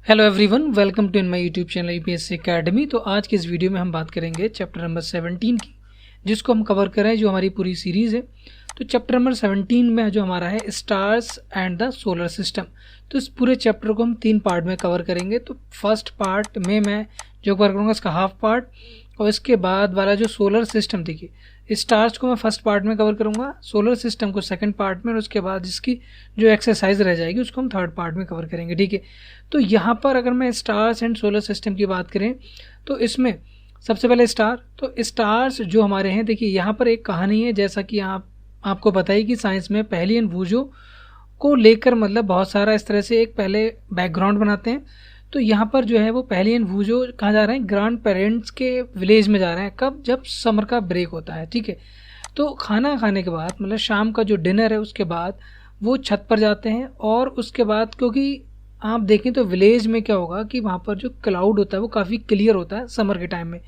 Hello everyone, welcome to in my YouTube channel UPSC academy. तो आज की इस वीडियो में हम बात करेंगे चैप्टर नंबर 17 की, जिसको हम कवर करें जो हमारी पूरी सीरीज़ है। तो चैप्टर नंबर 17 में जो हमारा है stars and the solar system. तो इस पूरे चैप्टर को हम 3 पार्ट में कवर करेंगे। तो फर्स्ट पार्ट में मैं जो कवर करूँगा इसका हाफ पार्ट, और इसके बाद वाला जो सोलर सिस्टम, देखिए स्टार्स को मैं फर्स्ट पार्ट में कवर करूँगा, सोलर सिस्टम को सेकंड पार्ट में, और उसके बाद जिसकी जो एक्सरसाइज रह जाएगी उसको हम थर्ड पार्ट में कवर करेंगे। ठीक है, तो यहाँ पर अगर मैं स्टार्स एंड सोलर सिस्टम की बात करें तो इसमें सबसे पहले तो स्टार्स जो हमारे हैं, देखिए यहाँ पर एक कहानी है। जैसा कि आपको पता ही कि साइंस में पहली अनुभूजों को लेकर मतलब बहुत सारा इस तरह से एक पहले बैकग्राउंड बनाते हैं। तो यहाँ पर जो है वो पहली अनुभूजों कहाँ जा रहे हैं, ग्रैंड पेरेंट्स के विलेज में जा रहे हैं। कब? जब समर का ब्रेक होता है। ठीक है, तो खाना खाने के बाद मतलब शाम का जो डिनर है उसके बाद वो छत पर जाते हैं। और उसके बाद क्योंकि आप देखें तो विलेज में क्या होगा कि वहाँ पर जो क्लाउड होता है वो काफ़ी क्लियर होता है समर के टाइम में।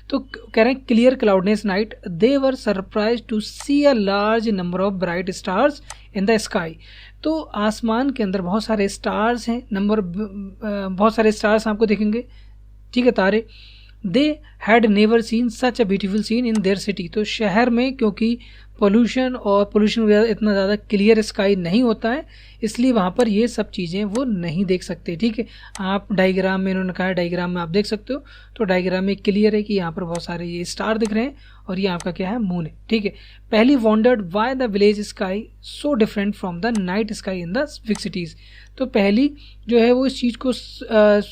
तो कह रहे हैं clear cloudness night, they were surprise to see a large number of bright stars in the sky. तो आसमान के अंदर बहुत सारे स्टार्स हैं, बहुत सारे स्टार्स आपको दिखेंगे। ठीक है, तारे। They had never seen such a beautiful seen in their city. तो शहर में क्योंकि पोल्यूशन वगैरह इतना ज़्यादा क्लियर स्काई नहीं होता है, इसलिए वहाँ पर ये सब चीज़ें वो नहीं देख सकते। ठीक है, आप डायग्राम में इन्होंने कहा है, डायग्राम में आप देख सकते हो। तो डायग्राम में क्लियर है कि यहाँ पर बहुत सारे ये स्टार दिख रहे हैं और ये आपका क्या है, मून है। ठीक है, पहली wandered why the village sky so different from the night sky in the big cities. तो पहली जो है वो इस चीज़ को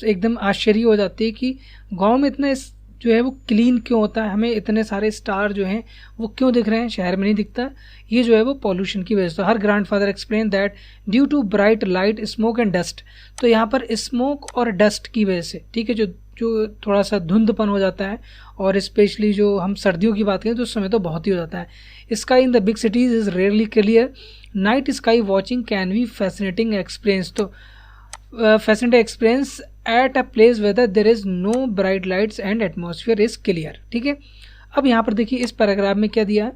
एकदम आश्चर्य हो जाती है कि गाँव में इतना जो है वो क्लीन क्यों होता है, हमें इतने सारे स्टार जो हैं वो क्यों दिख रहे हैं, शहर में नहीं दिखता। ये जो है वो पॉल्यूशन की वजह से। हर grandfather explain that due to bright light, smoke and dust. तो यहाँ पर स्मोक और डस्ट की वजह से, ठीक है, जो थोड़ा सा धुंधपन हो जाता है, और स्पेशली जो हम सर्दियों की बात करें तो उस समय तो बहुत ही हो जाता है। Sky in the big cities is rarely clear, night sky watching can be fascinating experience. तो fascinating experience at a place whether there is no bright lights and atmosphere is clear. ठीक है, अब यहाँ पर देखिए इस पैराग्राफ में क्या दिया है,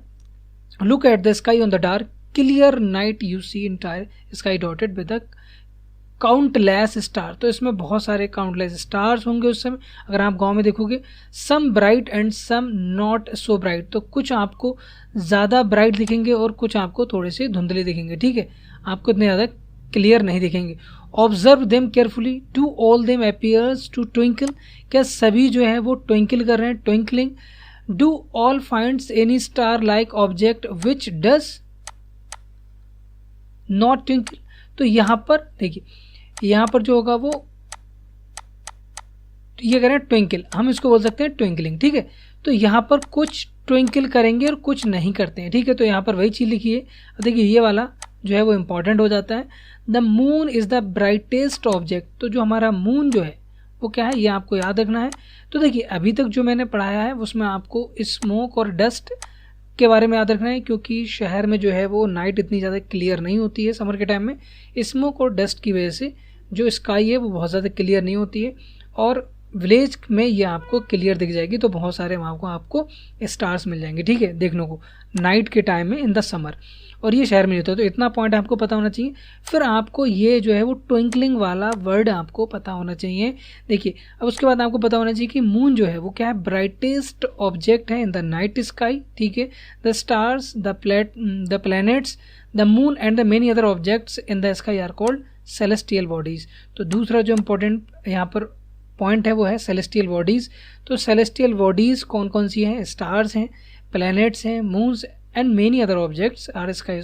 look at the sky on the dark clear night you see entire sky dotted with the countless star. तो इसमें बहुत सारे काउंटलेस स्टार्स होंगे उस समय। अगर आप गांव में देखोगे, some bright and some not so bright. तो कुछ आपको ज़्यादा ब्राइट दिखेंगे और कुछ आपको थोड़े से धुंधले दिखेंगे। ठीक है, आपको इतने ज़्यादा क्लियर नहीं दिखेंगे। Observe them carefully, to all them appears to twinkle. क्या सभी जो है वो ट्विंकल कर रहे हैं, twinkling. Do all finds any star like object which does not twinkle. तो यहाँ पर देखिए, यहाँ पर जो होगा वो ये करें ट्विंकल, हम इसको बोल सकते हैं ट्विंकलिंग। ठीक है, तो यहाँ पर कुछ ट्विंकल करेंगे और कुछ नहीं करते हैं। ठीक है, तो यहाँ पर वही चीज़ लिखी है। देखिए ये वाला जो है वो इम्पॉर्टेंट हो जाता है। The moon is the brightest object. तो जो हमारा मून जो है वो क्या है, ये आपको याद रखना है। तो देखिए अभी तक जो मैंने पढ़ाया है उसमें आपको स्मोक और डस्ट के बारे में याद रखना है, क्योंकि शहर में जो है वो नाइट इतनी ज़्यादा क्लियर नहीं होती है समर के टाइम में। स्मोक और डस्ट की वजह से जो स्काई है वो बहुत ज़्यादा क्लियर नहीं होती है, और विलेज में ये आपको क्लियर दिख जाएगी। तो बहुत सारे वहाँ को आपको स्टार्स मिल जाएंगे, ठीक है, देखने को नाइट के टाइम में इन द समर, और ये शहर में नहीं होता। तो इतना पॉइंट आपको पता होना चाहिए। फिर आपको ये जो है वो ट्विंकलिंग वाला वर्ड आपको पता होना चाहिए। देखिए अब उसके बाद आपको पता होना चाहिए कि मून जो है वो क्या है, ब्राइटेस्ट ऑब्जेक्ट है इन द नाइट स्काई। ठीक है, the stars, the planets, the moon and the many other objects in the sky are called celestial bodies. तो दूसरा जो इम्पोर्टेंट यहाँ पर पॉइंट है वो है सेलेस्टियल बॉडीज़। तो सेलेस्टियल बॉडीज़ कौन कौन सी हैं, स्टार्स हैं, प्लैनेट्स हैं, moons and many other objects are sky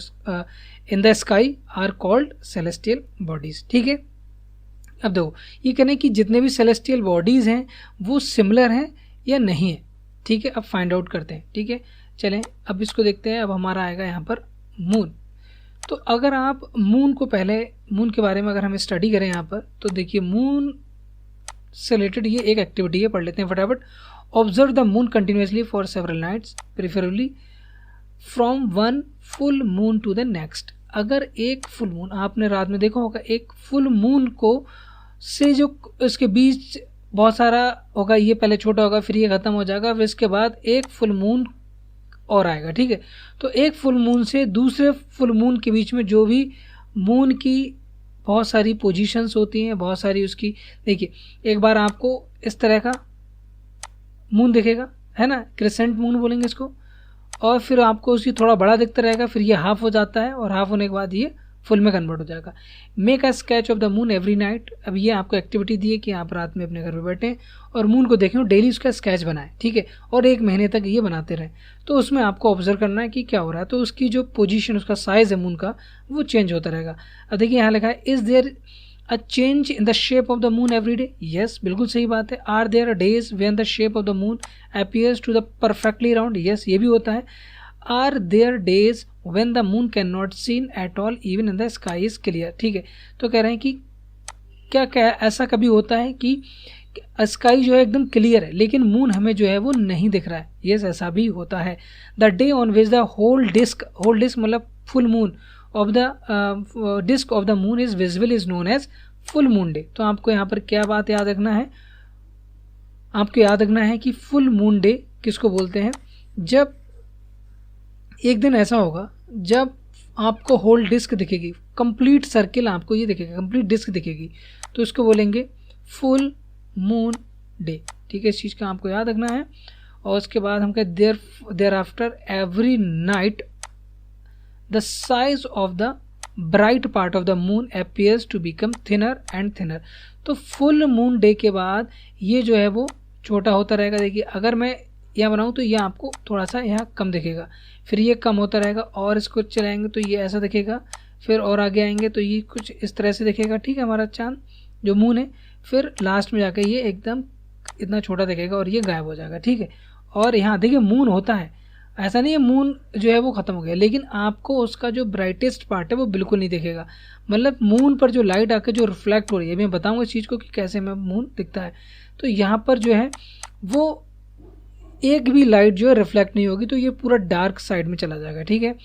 in the sky are called celestial bodies. ठीक है, अब देखो ये कहने कि जितने भी सेलेस्टियल बॉडीज़ हैं वो सिमिलर हैं या नहीं है। ठीक है, अब फाइंड आउट करते हैं। ठीक है, चलें अब इसको देखते हैं। अब हमारा आएगा यहाँ पर मून। तो अगर आप मून के बारे में अगर हम स्टडी करें यहाँ पर, तो देखिए मून से रिलेटेड ये एक एक्टिविटी है, पढ़ लेते हैं फटाफट। Observe the moon continuously for several nights, preferably from one full moon to the next. अगर एक फुल मून आपने रात में देखा होगा, एक फुल मून को से जो इसके बीच बहुत सारा होगा, ये पहले छोटा होगा फिर ये ख़त्म हो जाएगा, फिर इसके बाद एक फुल मून और आएगा। ठीक है, तो एक फुल मून से दूसरे फुल मून के बीच में जो भी मून की बहुत सारी पोजीशंस होती हैं, बहुत सारी उसकी। देखिए एक बार आपको इस तरह का मून दिखेगा, है ना, क्रिसेंट मून बोलेंगे इसको, और फिर आपको उसकी थोड़ा बड़ा दिखता रहेगा, फिर ये हाफ हो जाता है और हाफ होने के बाद ये फुल में कन्वर्ट हो जाएगा। Make a sketch of the moon every night. अब ये आपको एक्टिविटी दी है कि आप रात में अपने घर पे बैठें और मून को देखें और डेली उसका स्केच बनाएं, ठीक है, और 1 महीने तक ये बनाते रहें। तो उसमें आपको ऑब्जर्व करना है कि क्या हो रहा है। तो उसकी जो पोजीशन, उसका साइज़ है मून का, वो चेंज होता रहेगा। अब देखिए यहाँ लिखा है, is there a change in the shape of the moon every day. Yes, बिल्कुल सही बात है। Are there days when the shape of the moon appears to the perfectly round. Yes, ये भी होता है। Are there days when the moon can not seen at all even in the sky is clear. ठीक है, तो कह रहे हैं कि क्या क्या ऐसा कभी होता है कि स्काई जो है एकदम क्लियर है लेकिन मून हमें जो है वो नहीं दिख रहा है। यस, ऐसा भी होता है। The day on which the whole disc मतलब full moon of the disc of the moon is visible is known as full moon day. तो आपको यहाँ पर क्या बात याद रखना है, आपको याद रखना है कि फुल मून डे किसको बोलते हैं। जब एक दिन ऐसा होगा जब आपको होल डिस्क दिखेगी, कंप्लीट सर्किल आपको ये दिखेगा, कंप्लीट डिस्क दिखेगी, तो इसको बोलेंगे फुल मून डे। ठीक है, इस चीज़ का आपको याद रखना है। और उसके बाद हम कहते thereafter every night the size of the bright part of the moon appears to become thinner and thinner. तो फुल मून डे के बाद ये जो है वो छोटा होता रहेगा। देखिए अगर मैं यहाँ बनाऊँ तो ये आपको थोड़ा सा यहाँ कम दिखेगा, फिर ये कम होता रहेगा, और इसको चलाएंगे तो ये ऐसा दिखेगा, फिर और आगे आएंगे तो ये कुछ इस तरह से दिखेगा। ठीक है, हमारा चांद जो मून है, फिर लास्ट में जाकर ये एकदम इतना छोटा दिखेगा और ये गायब हो जाएगा। ठीक है, और यहाँ देखिए मून होता है, ऐसा नहीं है मून जो है वो ख़त्म हो गया, लेकिन आपको उसका जो ब्राइटेस्ट पार्ट है वो बिल्कुल नहीं दिखेगा। मतलब मून पर जो लाइट आकर जो रिफ्लेक्ट हो रही है, मैं बताऊँगा इस चीज़ को कि कैसे में मून दिखता है। तो यहाँ पर जो है वो एक भी लाइट जो है रिफ्लेक्ट नहीं होगी, तो ये पूरा डार्क साइड में चला जाएगा। ठीक है,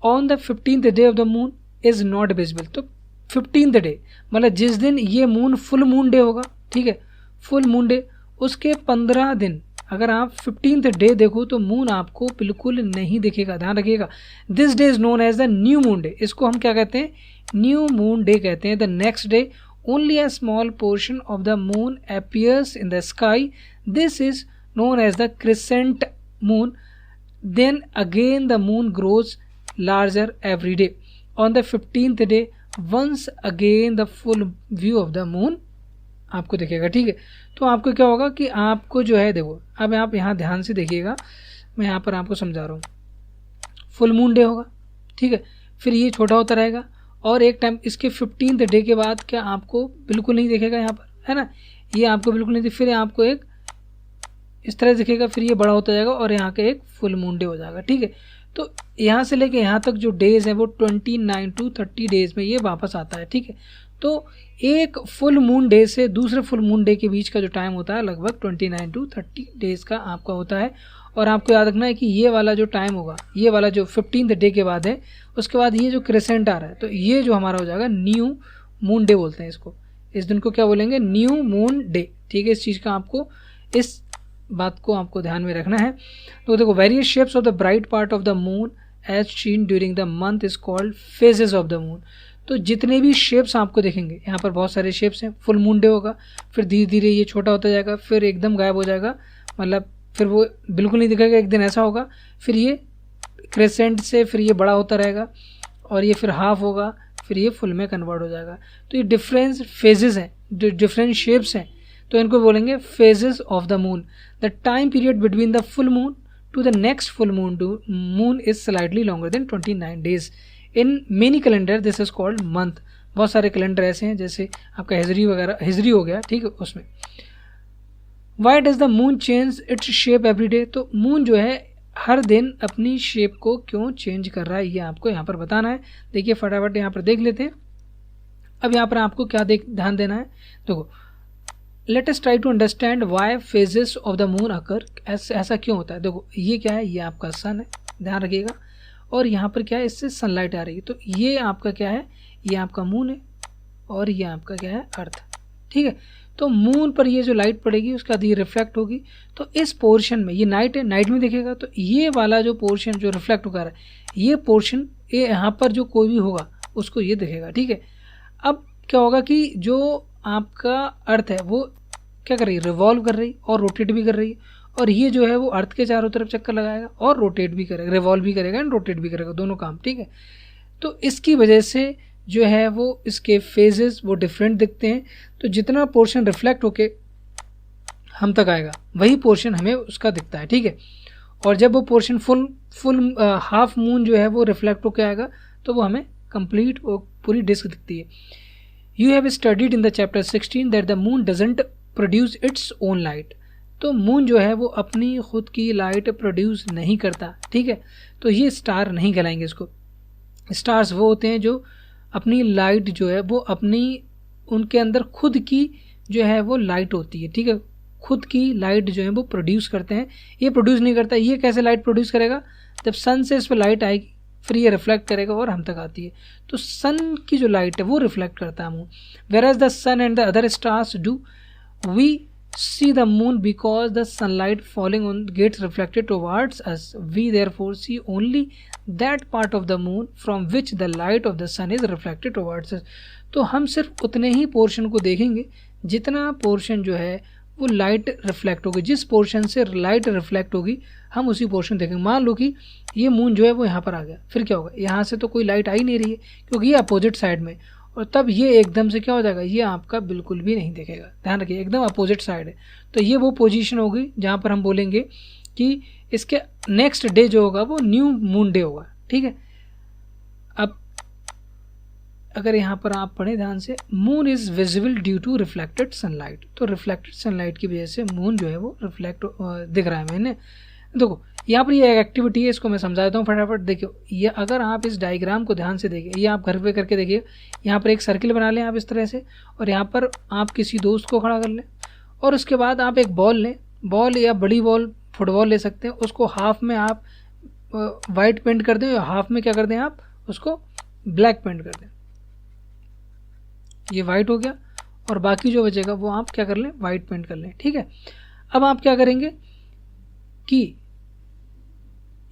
on the 15th day of the moon is not visible. तो 15th डे मतलब जिस दिन ये मून फुल मून डे होगा, ठीक है, फुल मून डे, उसके 15 दिन अगर आप 15th डे देखो तो मून आपको बिल्कुल नहीं दिखेगा। ध्यान रखिएगा, this day is known as the new moon day. इसको हम क्या कहते हैं, न्यू मून डे कहते हैं। The next day only a small portion of the moon appears in the sky, this is known as the crescent moon. Then again the moon grows larger every day. On the 15th day once again the full view of the moon आपको दिखेगा। ठीक है, तो आपको क्या होगा कि आपको जो है, देखो अब आप यहाँ ध्यान से देखिएगा, मैं यहाँ पर आपको समझा रहा हूँ। फुल मून डे होगा, ठीक है, फिर ये छोटा होता रहेगा, और एक टाइम इसके 15th डे के बाद क्या आपको बिल्कुल नहीं दिखेगा यहाँ पर, है ना, ये आपको बिल्कुल नहीं, फिर आपको एक इस तरह दिखेगा, फिर ये बड़ा होता जाएगा और यहाँ का एक फुल मून डे हो जाएगा। ठीक है, तो यहाँ से लेके यहाँ तक जो डेज हैं वो 29 to 30 डेज में ये वापस आता है। ठीक है, तो एक फुल मून डे से दूसरे फुल मून डे के बीच का जो टाइम होता है लगभग 29 to 30 डेज का आपका होता है। और आपको याद रखना है कि ये वाला जो टाइम होगा, ये वाला जो 15th डे के बाद है, उसके बाद ये जो क्रेसेंट आ रहा है, तो ये जो हमारा हो जाएगा न्यू मून डे बोलते हैं इसको। इस दिन को क्या बोलेंगे, न्यू मून डे। ठीक है, इस चीज़ का आपको, इस बात को आपको ध्यान में रखना है। तो देखो, various shapes of the bright part of the moon as seen during the month is called phases of the moon. तो जितने भी शेप्स आपको देखेंगे, यहाँ पर बहुत सारे शेप्स हैं। फुल मून डे होगा, फिर धीरे धीरे ये छोटा होता जाएगा, फिर एकदम गायब हो जाएगा, मतलब फिर वो बिल्कुल नहीं दिखेगा। एक दिन ऐसा होगा, फिर ये क्रेसेंट से फिर ये बड़ा होता रहेगा, और ये फिर हाफ होगा, फिर ये फुल में कन्वर्ट हो जाएगा। तो ये डिफरेंट फेजेस हैं, डिफरेंट शेप्स हैं, तो इनको बोलेंगे phases of the moon. The time period between the full moon to the next full moon is slightly longer than 29 days. In many calendar this is called month. बहुत सारे calendar ऐसे हैं, जैसे आपका हिजरी वगैरह, हिजरी हो गया, ठीक है, उसमें। Why does the moon change its shape every day. तो मून जो है हर दिन अपनी शेप को क्यों चेंज कर रहा है, ये आपको यहाँ पर बताना है। देखिए फटाफट यहाँ पर देख लेते हैं। अब यहाँ पर आपको क्या ध्यान देना है, देखो, let us try to understand why phases of the moon occur. ऐसा क्यों होता है। देखो ये क्या है, ये आपका सन है, ध्यान रखिएगा, और यहाँ पर क्या है, इससे सनलाइट आ रही है, तो ये आपका क्या है, ये आपका मून है, और ये आपका क्या है, अर्थ। ठीक है, तो मून पर ये जो लाइट पड़ेगी उसका ये रिफ्लेक्ट होगी, तो इस पोर्शन में, ये नाइट है, नाइट में दिखेगा, तो ये वाला जो पोर्शन जो रिफ्लेक्ट होकर है, ये पोर्शन, ये यहाँ पर जो कोई भी होगा उसको ये दिखेगा। ठीक है, अब क्या होगा कि जो आपका अर्थ है वो क्या कर रही है, रिवॉल्व कर रही और रोटेट भी कर रही है, और ये जो है वो अर्थ के चारों तरफ चक्कर लगाएगा और रोटेट भी करेगा, रिवॉल्व भी करेगा एंड रोटेट भी करेगा, दोनों काम, ठीक है। तो इसकी वजह से जो है वो इसके फेजेस वो डिफरेंट दिखते हैं। तो जितना पोर्शन रिफ्लेक्ट होके हम तक आएगा वही पोर्शन हमें उसका दिखता है, ठीक है। और जब वो पोर्शन फुल हाफ मून जो है वो रिफ्लेक्ट होके आएगा तो वो हमें कंप्लीट वो पूरी डिस्क दिखती है। You have studied in the chapter 16 that the moon doesn't produce its own light. तो मून जो है वो अपनी खुद की लाइट प्रोड्यूस नहीं करता, ठीक है। तो ये स्टार नहीं कहलाएंगे इसको। स्टार्स वो होते हैं जो अपनी लाइट जो है वो अपनी उनके अंदर खुद की जो है वो लाइट होती है, ठीक है। खुद की लाइट जो है वो प्रोड्यूस करते हैं, ये प्रोड्यूस नहीं करता। ये कैसे लाइट प्रोड्यूस करेगा, जब सन से इस पर लाइट आएगी फिर ये रिफ्लेक्ट करेगा और हम तक आती है। तो सन की जो लाइट है वो रिफ्लेक्ट करता है moon, where as the sun and the other stars do. We see the moon because the sunlight falling on gets reflected towards us. We therefore see only that part of the moon from which the light of the sun is reflected towards us. तो हम सिर्फ उतने ही portion को देखेंगे जितना portion जो है वो लाइट रिफ्लेक्ट होगी, जिस पोर्शन से लाइट रिफ्लेक्ट होगी हम उसी पोर्शन देखेंगे। मान लो कि ये मून जो है वो यहाँ पर आ गया, फिर क्या होगा, यहाँ से तो कोई लाइट आ ही नहीं रही है क्योंकि ये अपोजिट साइड में, और तब ये एकदम से क्या हो जाएगा, ये आपका बिल्कुल भी नहीं दिखेगा। ध्यान रखिए एकदम अपोजिट साइड है। तो ये वो पोजीशन होगी जहाँ पर हम बोलेंगे कि इसके नेक्स्ट डे जो होगा वो न्यू मून डे होगा, ठीक है। अब अगर यहाँ पर आप पढ़ें ध्यान से, moon is visible due to reflected sunlight. तो रिफ्लेक्टेड सनलाइट की वजह से मून जो है वो रिफ्लेक्ट दिख रहा है। मैंने देखो यहाँ पर ये एक एक्टिविटी है, इसको मैं समझा देता हूँ फटाफट। देखियो ये अगर आप इस डायग्राम को ध्यान से देखें, ये आप घर पे करके देखिए, यहाँ पर एक सर्किल बना लें आप इस तरह से, और यहाँ पर आप किसी दोस्त को खड़ा कर लें, और उसके बाद आप एक बॉल लें, बॉल या बड़ी बॉल फुटबॉल ले सकते हैं, उसको हाफ में आप वाइट पेंट कर दें या हाफ में क्या कर दें आप उसको ब्लैक पेंट कर दें। ये वाइट हो गया और बाकी जो बचेगा वो आप क्या कर लें, वाइट पेंट कर लें, ठीक है। अब आप क्या करेंगे कि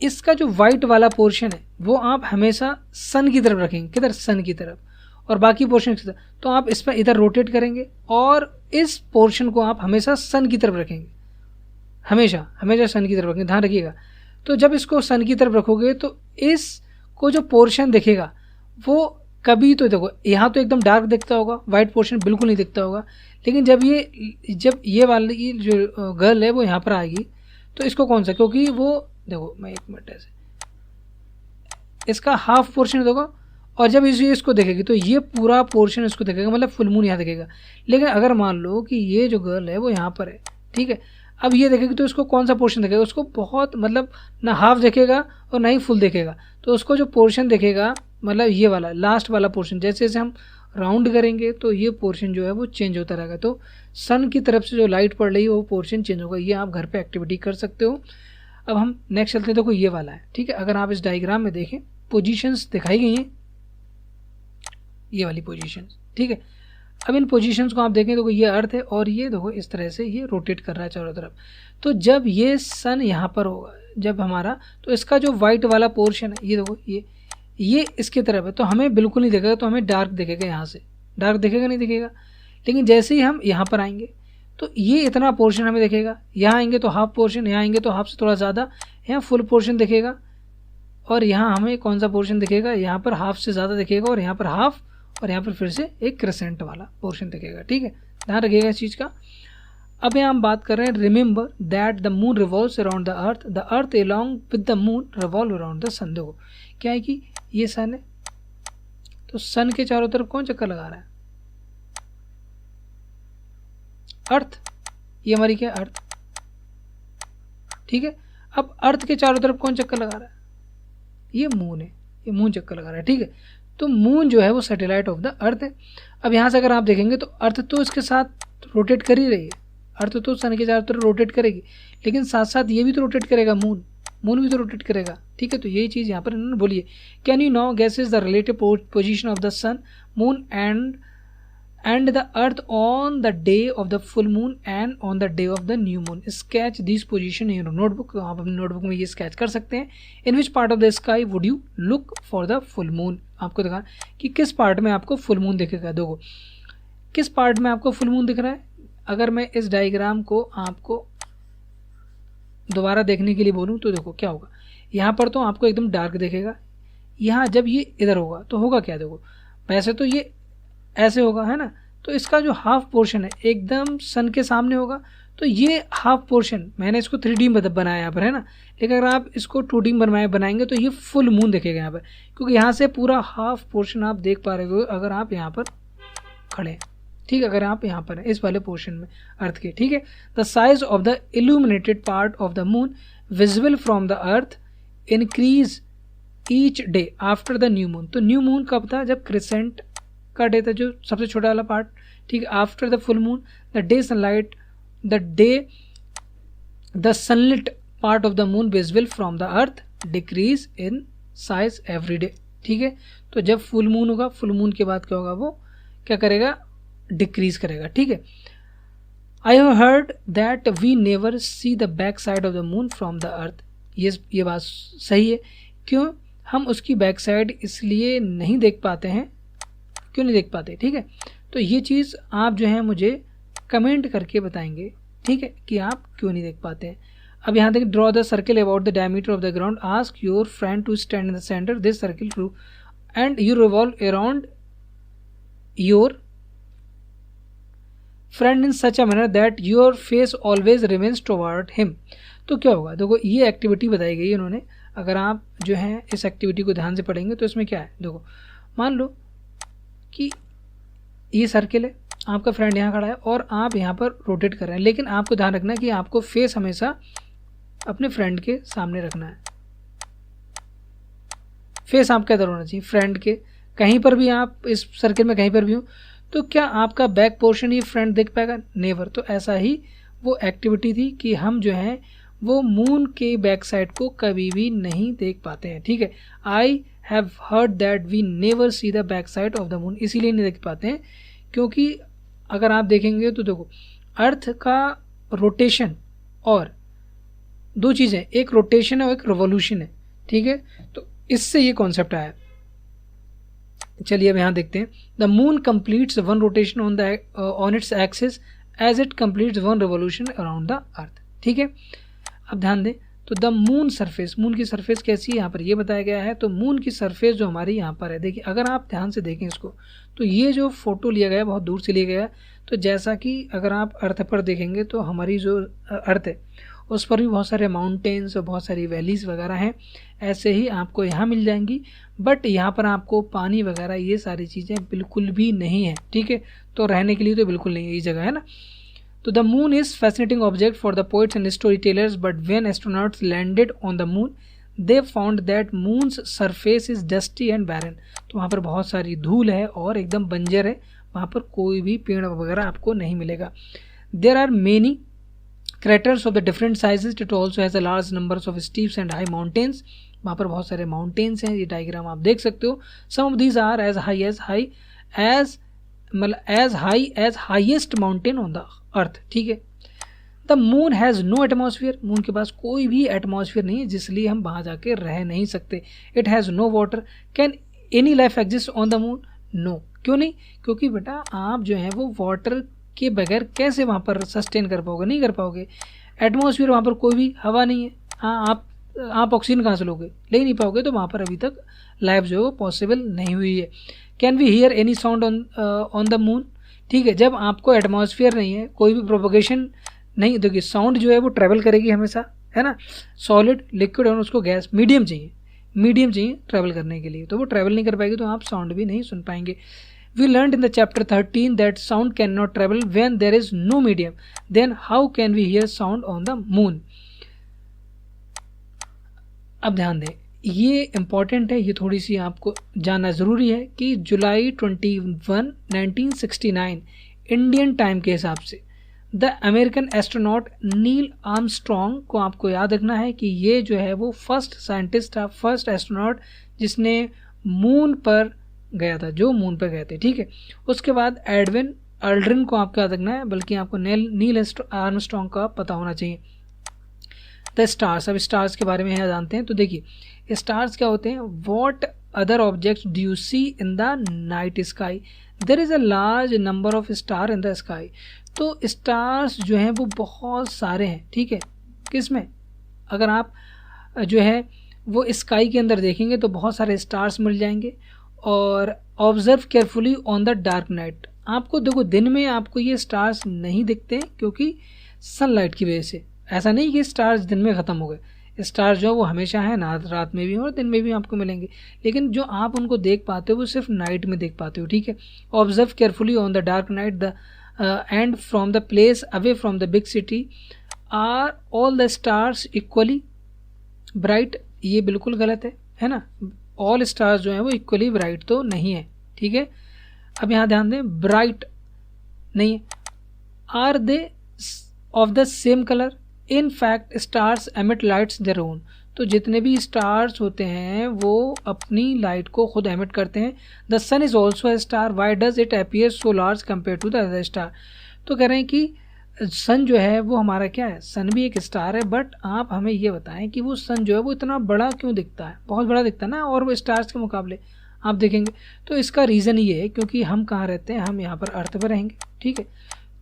इसका जो वाइट वाला पोर्शन है वो आप हमेशा सन की तरफ रखेंगे, किधर, सन की तरफ, और बाकी पोर्शन की तरफ। तो आप इस पर इधर रोटेट करेंगे और इस पोर्शन को आप हमेशा सन की तरफ रखेंगे, हमेशा हमेशा सन की तरफ रखेंगे, ध्यान रखिएगा। तो जब इसको सन की तरफ रखोगे तो इसको जो पोर्शन दिखेगा वो कभी तो देखो यहाँ तो एकदम डार्क दिखता होगा, वाइट पोर्शन बिल्कुल नहीं दिखता होगा, लेकिन जब ये वाली जो गर्ल है वो यहाँ पर आएगी तो इसको कौन सा, क्योंकि वो देखो मैं एक मिनट ऐसे इसका हाफ पोर्शन देखो, और जब इसको देखेगी तो ये पूरा पोर्शन इसको देखेगा, मतलब फुल मून यहाँ देखेगा। लेकिन अगर मान लो कि ये जो गर्ल है वो यहाँ पर है, ठीक है, अब ये देखेगी तो इसको कौन सा पोर्शन देखेगा, उसको बहुत मतलब ना हाफ देखेगा और ना ही फुल देखेगा। तो उसको जो पोर्शन देखेगा मतलब ये वाला लास्ट वाला पोर्शन, जैसे जैसे हम राउंड करेंगे तो ये पोर्शन जो है वो चेंज होता रहेगा। तो सन की तरफ से जो लाइट पड़ रही है वो पोर्शन चेंज होगा। ये आप घर पे एक्टिविटी कर सकते हो। अब हम नेक्स्ट चलते हैं, देखो ये वाला है, ठीक है। अगर आप इस डायग्राम में देखें पोजीशंस दिखाई गई हैं, ये वाली पोजीशंस, ठीक है। अब इन पोजीशंस को आप देखें तो ये अर्थ है और ये देखो इस तरह से ये रोटेट कर रहा है चारों तरफ। तो जब ये सन यहाँ पर होगा जब हमारा, तो इसका जो वाइट वाला पोर्शन है ये देखो ये इसकी तरफ है, तो हमें बिल्कुल नहीं दिखेगा, तो हमें डार्क दिखेगा, यहाँ से डार्क दिखेगा नहीं दिखेगा। लेकिन जैसे ही हम यहाँ पर आएंगे तो ये इतना पोर्शन हमें दिखेगा, यहाँ आएंगे तो हाफ पोर्शन, यहाँ आएंगे तो हाफ से थोड़ा ज़्यादा, यहाँ फुल पोर्शन दिखेगा, और यहाँ हमें कौन सा पोर्शन दिखेगा, यहाँ पर हाफ से ज़्यादा दिखेगा, और यहाँ पर हाफ, और यहाँ पर फिर से एक क्रेसेंट वाला पोर्शन दिखेगा, ठीक है। ध्यान रखिएगा इस चीज़ का। अब यहाँ हम बात कर रहे हैं, remember that the moon revolves around the earth along with the moon revolve around the sun. देखो क्या है कि ये सन है, तो सन के चारों तरफ कौन चक्कर लगा रहा है, अर्थ, ये हमारी क्या अर्थ, ठीक है। अब अर्थ के चारों तरफ कौन चक्कर लगा रहा है, ये मून है, ये मून चक्कर लगा रहा है, ठीक है। तो मून जो है वो सैटेलाइट ऑफ द अर्थ है। अब यहाँ से अगर आप देखेंगे तो अर्थ तो इसके साथ रोटेट कर ही रही है, अर्थ तो सन के चारों तरफ रोटेट करेगी, लेकिन साथ साथ ये भी तो रोटेट करेगा, मून भी तो रोटेट करेगा, ठीक है। तो यही चीज़ यहाँ पर इन्होंने बोली है। Can you no guess is the relative position of the sun, moon and the earth on the day of the full moon and on the day of the new moon. Sketch these position in your notebook. तो आप अपनी notebook में ये sketch कर सकते हैं। In which part of the sky would you look for the full moon? आपको दिखा कि किस पार्ट में आपको फुल मून दिखेगा। देखो किस पार्ट में आपको फुल मून दिख रहा है। अगर मैं इस डायग्राम को आपको दोबारा देखने के लिए बोलूँ तो देखो क्या होगा, यहाँ पर तो आपको एकदम डार्क दिखेगा, यहाँ जब ये इधर होगा तो होगा क्या, देखो वैसे तो ये ऐसे होगा है ना, तो इसका जो हाफ पोर्शन है एकदम सन के सामने होगा, तो ये हाफ पोर्शन मैंने इसको 3D में बनाया यहाँ पर है ना, लेकिन अगर आप इसको 2D में बनाएंगे तो ये फुल मून दिखेगा यहाँ पर, क्योंकि यहाँ से पूरा हाफ पोर्शन आप देख पा रहे हो अगर आप यहाँ पर खड़े हैं, ठीक है, अगर आप यहाँ पर हैं इस वाले पोर्शन में अर्थ के, ठीक है। The size of the illuminated part of the moon visible from the earth increase each day after the new moon. तो न्यू मून कब था, जब क्रिसेंट का डे था, जो सबसे छोटा वाला पार्ट, ठीक है। After the full moon the sunlit part of the moon visible from the earth decrease in size every day, ठीक है। तो जब फुल मून होगा, फुल मून के बाद क्या होगा, वो क्या करेगा, डिक्रीज करेगा, ठीक है। I have heard that we never see the back side of the moon from the earth. ये बात सही है, क्यों हम उसकी बैक साइड इसलिए नहीं देख पाते हैं, क्यों नहीं देख पाते, ठीक है। तो ये चीज़ आप जो है मुझे कमेंट करके बताएंगे, ठीक है, कि आप क्यों नहीं देख पाते हैं। अब यहाँ देखिए, draw the circle about the diameter of the ground, ask your friend to stand in the centre this circle through and you revolve around your friend in such a manner that your face always remains toward him. तो क्या होगा, देखो ये activity बताई गई है इन्होंने, अगर आप जो है इस एक्टिविटी को ध्यान से पढ़ेंगे तो इसमें क्या है, देखो मान लो कि ये सर्किल है, आपका फ्रेंड यहाँ खड़ा है और आप यहाँ पर रोटेट कर रहे हैं, लेकिन आपको ध्यान रखना है कि आपको फेस हमेशा अपने फ्रेंड के सामने रखना है। फेस आपका इधर होना चाहिए फ्रेंड के, कहीं पर भी आप इस सर्किल में कहीं पर भी हो तो क्या आपका बैक पोर्शन ही फ्रेंड देख पाएगा, नेवर। तो ऐसा ही वो एक्टिविटी थी कि हम जो है वो मून के बैक साइड को कभी भी नहीं देख पाते हैं, ठीक है। I have heard that we never see the back side of the moon, इसीलिए नहीं देख पाते हैं क्योंकि अगर आप देखेंगे तो देखो अर्थ का रोटेशन और दो चीज़ें, एक रोटेशन है और एक रिवॉल्यूशन है, ठीक है। तो इससे ये कॉन्सेप्ट आया। चलिए अब यहाँ देखते हैं, the moon completes one rotation on its axis as it completes one revolution around the earth, ठीक है। अब ध्यान दें, तो द मून सरफेस, मून की सरफेस कैसी है यहाँ पर ये बताया गया है। तो मून की सरफेस जो हमारी यहाँ पर है, देखिए अगर आप ध्यान से देखें इसको, तो ये जो फोटो लिया गया है बहुत दूर से लिया गया है, तो जैसा कि अगर आप अर्थ पर देखेंगे तो हमारी जो अर्थ है उस पर भी बहुत सारे माउंटेन्स और बहुत सारी वैलीज वगैरह हैं, ऐसे ही आपको यहाँ मिल जाएंगी, बट यहाँ पर आपको पानी वगैरह ये सारी चीज़ें बिल्कुल भी नहीं है, ठीक है। तो रहने के लिए तो बिल्कुल नहीं है ये जगह, है ना। तो the moon is fascinating object for the poets and story tellers, but when astronauts landed on the moon they found that moon's surface is dusty and barren. तो वहाँ पर बहुत सारी धूल है और एकदम बंजर है, वहाँ पर कोई भी पेड़ वगैरह आपको नहीं मिलेगा। There are many craters of the different sizes, it also has a large numbers of steeps and high mountains, वहाँ पर बहुत सारे माउंटेन्स हैं, ये डायग्राम आप देख सकते हो। some of these are as high as highest mountain on the earth, ठीक है। the moon has no atmosphere, moon के पास कोई भी एटमॉस्फेयर नहीं है, जिसलिए हम वहाँ जाके रह नहीं सकते। it has no water, can any life exist on the moon, no, क्यों नहीं, क्योंकि बेटा आप जो है वो वाटर के बगैर कैसे वहाँ पर सस्टेन कर पाओगे, नहीं कर पाओगे। एटमॉस्फेयर, वहाँ पर कोई भी हवा नहीं है, हाँ आप ऑक्सीजन कहाँ से लोगे, ले नहीं पाओगे, तो वहाँ पर अभी तक लाइफ जो है वो पॉसिबल नहीं हुई है। Can we hear any sound on the moon, ठीक है। जब आपको एटमॉस्फेयर नहीं है, कोई भी प्रोपोगेशन नहीं, देखिए साउंड जो है वो ट्रैवल करेगी हमेशा, है ना। सॉलिड, लिक्विड और उसको गैस, मीडियम चाहिए ट्रैवल करने के लिए, तो वो ट्रैवल नहीं कर पाएगी, तो आप साउंड भी नहीं सुन पाएंगे। We learned in the chapter 13 that sound cannot travel when there is no medium. Then how can we hear sound on the moon? अब ध्यान दें, ये इम्पॉर्टेंट है, ये थोड़ी सी आपको जानना ज़रूरी है कि जुलाई 21, 1969 इंडियन टाइम के हिसाब से the American astronaut Neil Armstrong को आपको याद रखना है कि ये जो है वो फर्स्ट साइंटिस्ट था, फर्स्ट एस्ट्रोनॉट जिसने मून पर गया था, जो मून पर गए थे, ठीक है। उसके बाद एडविन अल्ड्रिन को आपको याद रखना है, बल्कि आपको नील आर्मस्ट्रॉन्ग का पता होना चाहिए। द स्टार्स, अब स्टार्स के बारे में यहाँ जानते हैं। तो देखिए स्टार्स क्या होते हैं, what other objects do you see in the night sky? There is a large number of star in the sky. तो स्टार्स जो हैं वो बहुत सारे हैं, ठीक है। किस में? अगर आप जो है वो स्काई के अंदर देखेंगे तो बहुत सारे स्टार्स मिल जाएंगे। और observe carefully on the dark night. आपको देखो दिन में आपको ये स्टार्स नहीं दिखते हैं क्योंकि सनलाइट की वजह से। ऐसा नहीं कि स्टार्स दिन में ख़त्म हो गए, स्टार्स जो वो हमेशा हैं ना, रात में भी और दिन में भी आपको मिलेंगे, लेकिन जो आप उनको देख पाते हो वो सिर्फ नाइट में देख पाते हो, ठीक है। Observe carefully on the dark night the and from the place away from the big city are all the stars equally bright. ये बिल्कुल गलत है ना। ऑल स्टार्स जो हैं वो इक्वली ब्राइट तो नहीं है, ठीक है। अब यहाँ ध्यान दें, ब्राइट नहीं है। Are they of the same colour? In fact stars emit lights their own. तो जितने भी स्टार्स होते हैं वो अपनी लाइट को खुद एमिट करते हैं। The sun is also a star, why does it appear so large compare to the other star? तो कह रहे हैं कि सन जो है वो हमारा क्या है, सन भी एक स्टार है, बट आप हमें ये बताएं कि वो सन जो है वो इतना बड़ा क्यों दिखता है, बहुत बड़ा दिखता है ना और वो स्टार्स के मुकाबले आप देखेंगे। तो इसका रीज़न ये है क्योंकि हम कहाँ रहते हैं, हम यहाँ पर अर्थ पर रहेंगे, ठीक है।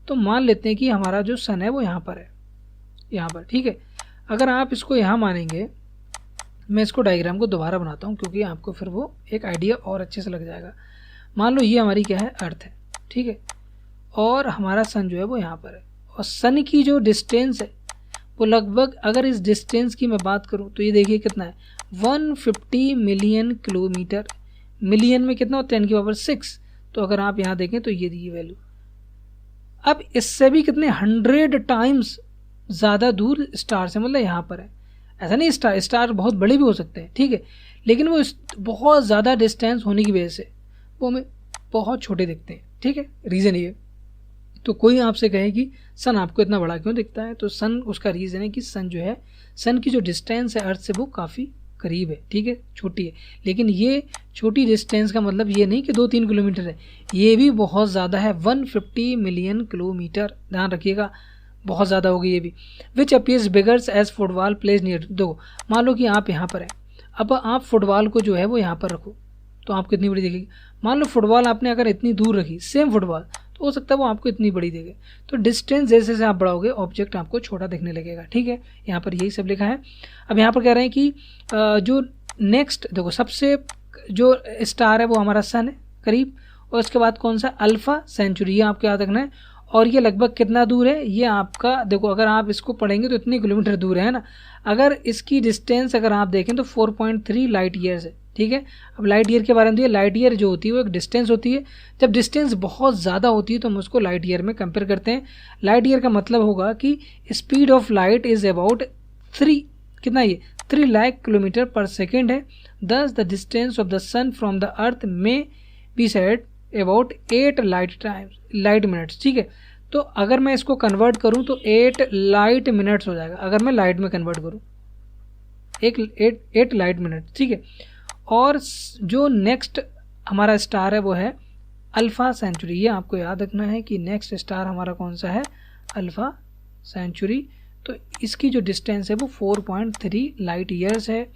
तो मान लेते हैं कि हमारा जो सन है वो यहाँ पर है, यहाँ पर, ठीक है। अगर आप इसको यहाँ मानेंगे, मैं इसको डायग्राम को दोबारा बनाता हूँ क्योंकि आपको फिर वो एक आइडिया और अच्छे से लग जाएगा। मान लो ये हमारी क्या है, अर्थ है, ठीक है, और हमारा सन जो है वो यहाँ पर है, और सन की जो डिस्टेंस है वो लगभग, अगर इस डिस्टेंस की मैं बात करूँ तो ये देखिए कितना है, 150 मिलियन किलोमीटर। मिलियन में कितना होता है, 10⁻⁶। तो अगर आप यहाँ देखें तो ये वैल्यू, अब इससे भी कितने 100 टाइम्स ज़्यादा दूर स्टार से, मतलब यहाँ पर है। ऐसा नहीं, स्टार बहुत बड़े भी हो सकते हैं, ठीक है, लेकिन वो बहुत ज़्यादा डिस्टेंस होने की वजह से वो हमें बहुत छोटे दिखते हैं, ठीक है। रीज़न ये, तो कोई आपसे कहे कि सन आपको इतना बड़ा क्यों दिखता है, तो सन, उसका रीज़न है कि सन जो है, सन की जो डिस्टेंस है अर्थ से वो काफ़ी करीब है, ठीक है, छोटी है। लेकिन ये छोटी डिस्टेंस का मतलब ये नहीं कि 2-3 किलोमीटर है, ये भी बहुत ज़्यादा है, 150 मिलियन किलोमीटर, ध्यान रखिएगा, बहुत ज़्यादा होगी ये भी। Which appears biggers as football plays near. दो, मान लो कि आप यहाँ पर हैं, अब आप फुटबॉल को जो है वो यहाँ पर रखो तो आपको इतनी बड़ी दिखेगी। मान लो फुटबॉल आपने अगर इतनी दूर रखी, सेम फुटबॉल, तो हो सकता है वो आपको इतनी बड़ी देगे। तो डिस्टेंस जैसे जैसे आप बढ़ाओगे ऑब्जेक्ट आपको छोटा दिखने लगेगा, ठीक है। यहाँ पर यही सब लिखा है। अब यहाँ पर कह रहे हैं कि जो नेक्स्ट देखो, सबसे जो स्टार है वो हमारा सन है करीब, और उसके बाद कौन सा, अल्फा सेंचुरी, ये आपको याद रखना है। और ये लगभग कितना दूर है, ये आपका देखो, अगर आप इसको पढ़ेंगे तो इतने किलोमीटर दूर है ना। अगर इसकी डिस्टेंस अगर आप देखें तो 4.3 लाइट ईयर्स है, ठीक है। अब लाइट ईयर के बारे में, लाइट ईयर जो होती है वो एक डिस्टेंस होती है। जब डिस्टेंस बहुत ज़्यादा होती है तो हम उसको लाइट ईयर में कंपेयर करते हैं। लाइट ईयर का मतलब होगा कि speed of light is about 3, कितना ये 3 लाख किलोमीटर पर सेकेंड है। Thus the distance of the sun from the earth may be said about 8 light minutes, ठीक है। तो अगर मैं इसको कन्वर्ट करूं तो 8 लाइट मिनट्स हो जाएगा, अगर मैं लाइट में कन्वर्ट करूं 8 लाइट मिनट, ठीक है। और जो नेक्स्ट हमारा स्टार है वो है अल्फा सेंचुरी। ये आपको याद रखना है कि नेक्स्ट स्टार हमारा कौन सा है, अल्फा सेंचुरी। तो इसकी जो डिस्टेंस है वो 4.3 लाइट ईयर्स है।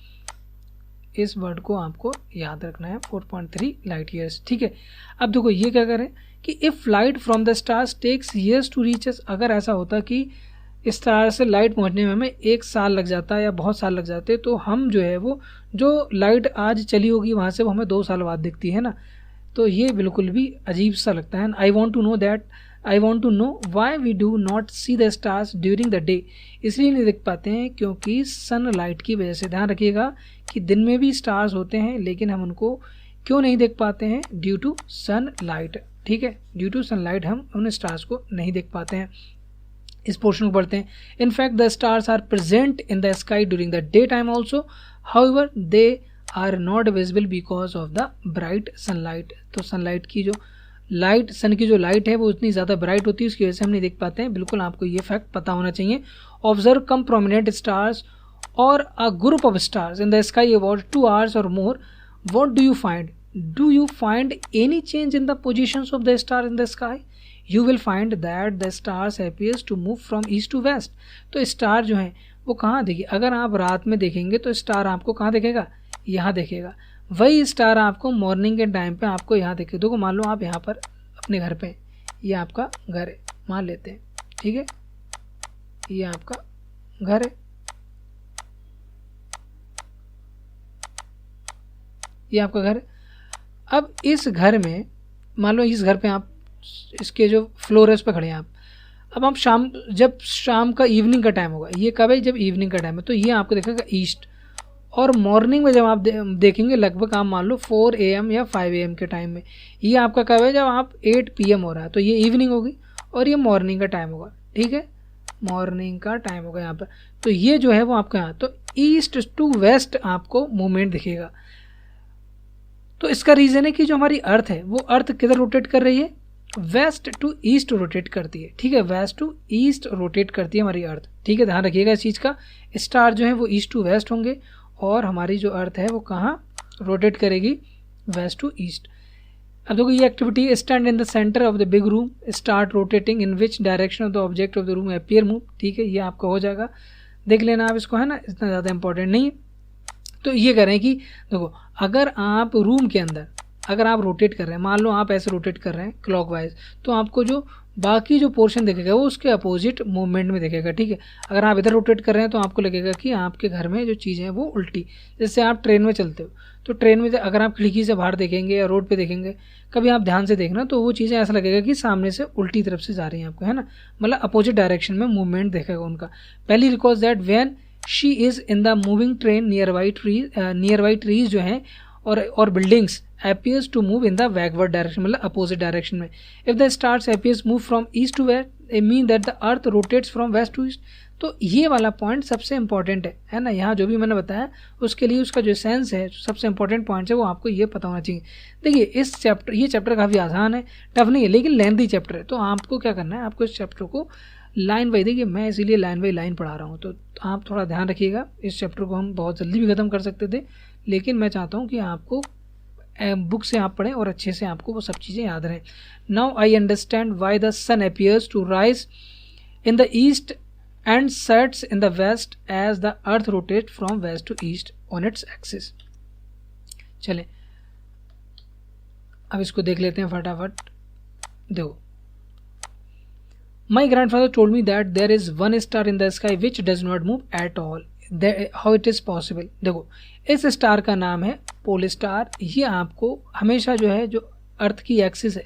इस वर्ड को आपको याद रखना है, 4.3 लाइट ईयर्स, ठीक है। अब देखो ये क्या करें कि if light from the stars takes years to reach us, अगर ऐसा होता कि स्टार से लाइट पहुंचने में हमें 1 साल लग जाता है या बहुत साल लग जाते, तो हम जो है वो जो लाइट आज चली होगी वहाँ से वो हमें 2 साल बाद दिखती है ना। तो ये बिल्कुल भी अजीब सा लगता है। I want to know why we do not see the stars during the day. इसलिए नहीं देख पाते हैं क्योंकि सन लाइट की वजह से। ध्यान रखिएगा कि दिन में भी स्टार्स होते हैं लेकिन हम उनको क्यों नहीं देख पाते हैं, ड्यू टू सन लाइट, ठीक है। ड्यू टू सनलाइट हम उन स्टार्स को नहीं देख पाते हैं। इस पोर्शन को पढ़ते हैं। In fact the stars are present in the sky during the day time also, however they are not visible because of the bright sunlight. तो सनलाइट की जो लाइट, सन की जो लाइट है वो इतनी ज़्यादा ब्राइट होती है, उसकी वजह से हम नहीं देख पाते हैं। बिल्कुल आपको ये फैक्ट पता होना चाहिए। ऑब्जर्व कम प्रोमिनेंट स्टार्स और a group of stars in the sky about 2 hours और more, what do you find? Do you find any change in the positions of the star in the sky? You will find that the stars appears to move from east to west. तो star जो है वो कहाँ दिखे, अगर आप रात में देखेंगे तो स्टार आपको कहाँ दिखेगा, यहाँ दिखेगा। वही स्टार आपको मॉर्निंग के टाइम पे आपको यहाँ देखे। देखो मान लो आप यहाँ पर अपने घर पे, ये आपका घर है मान लेते हैं, ठीक है, ये आपका घर है, ये आपका घर है। अब इस घर में मान लो इस घर पे आप इसके जो फ्लोर है उस पर खड़े हैं आप। अब आप जब शाम का इवनिंग का टाइम होगा, ये कब है, जब इवनिंग का टाइम है, तो ये आपको दिखेगा ईस्ट। और मॉर्निंग में जब आप देखेंगे लगभग आप मान लो 4 AM या 5 AM के टाइम में, ये आपका कब है, जब आप 8 PM हो रहा है, तो ये इवनिंग होगी और ये मॉर्निंग का टाइम होगा, ठीक है, मॉर्निंग का टाइम होगा यहाँ पर। तो ये जो है वो आपका यहाँ तो ईस्ट टू वेस्ट आपको मूवमेंट दिखेगा। तो इसका रीज़न है कि जो हमारी अर्थ है वो अर्थ किधर रोटेट कर रही है, वेस्ट टू ईस्ट रोटेट करती है, ठीक है, वेस्ट टू ईस्ट रोटेट करती है हमारी अर्थ, ठीक है, ध्यान रखिएगा इस चीज़ का। स्टार जो है वो ईस्ट टू वेस्ट होंगे और हमारी जो अर्थ है वो कहाँ रोटेट करेगी, वेस्ट टू ईस्ट। अब देखो ये activity, stand in the centre of the big room, start rotating in which direction of the object of the room appear move, ठीक है, ये आपका हो जाएगा, देख लेना आप इसको, है ना, इतना ज़्यादा इंपॉर्टेंट नहीं है। तो ये करें कि देखो अगर आप रूम के अंदर अगर आप रोटेट कर रहे हैं, मान लो आप ऐसे रोटेट कर रहे हैं क्लॉकवाइज, तो आपको जो बाकी जो पोर्शन दिखेगा वो उसके अपोजिट मूवमेंट में दिखेगा, ठीक है। अगर आप इधर रोटेट कर रहे हैं तो आपको लगेगा कि आपके घर में जो चीज़ें हैं वो उल्टी। जैसे आप ट्रेन में चलते हो तो ट्रेन में अगर आप खिड़की से बाहर देखेंगे या रोड पे देखेंगे, कभी आप ध्यान से देखना तो वो चीज़ें ऐसा लगेगा कि सामने से उल्टी तरफ से जा रही हैं आपको, है ना, मतलब अपोजिट डायरेक्शन में मूवमेंट देखेगा उनका। पहली recall that when she is in the moving train near by trees जो हैं और buildings appears to move in the backward direction, मतलब अपोजिट डायरेक्शन में। if the stars appears move from east to west, it mean that the earth rotates from west to east। तो ये वाला point सबसे important है ना, यहाँ जो भी मैंने बताया उसके लिए उसका जो सेंस है, सबसे इंपॉर्टेंट पॉइंट है वो आपको ये पता होना चाहिए। देखिए ये चैप्टर काफ़ी आसान है, टफ नहीं है, लेकिन लेंथी चैप्टर है। तो आपको क्या करना है, आपको इस चैप्टर को लाइन बाई, देखिए मैं इसीलिए लाइन बाई लाइन पढ़ा रहा हूँ, तो आप थोड़ा ध्यान रखिएगा। इस चैप्टर को हम बहुत जल्दी भी ख़त्म कर सकते थे, लेकिन मैं चाहता हूँ कि आपको बुक से आप पढ़ें और अच्छे से आपको वो सब चीज़ें याद रहें। Now I understand why the sun appears to rise in the east and sets in the west as the earth rotate from west to east on its axis. चलें अब इसको देख लेते हैं फटाफट। देखो, my grandfather told me that there is one star in the sky which does not move at all, how it is possible. देखो इस स्टार का नाम है पोल स्टार। ये आपको हमेशा जो है जो अर्थ की एक्सिस है,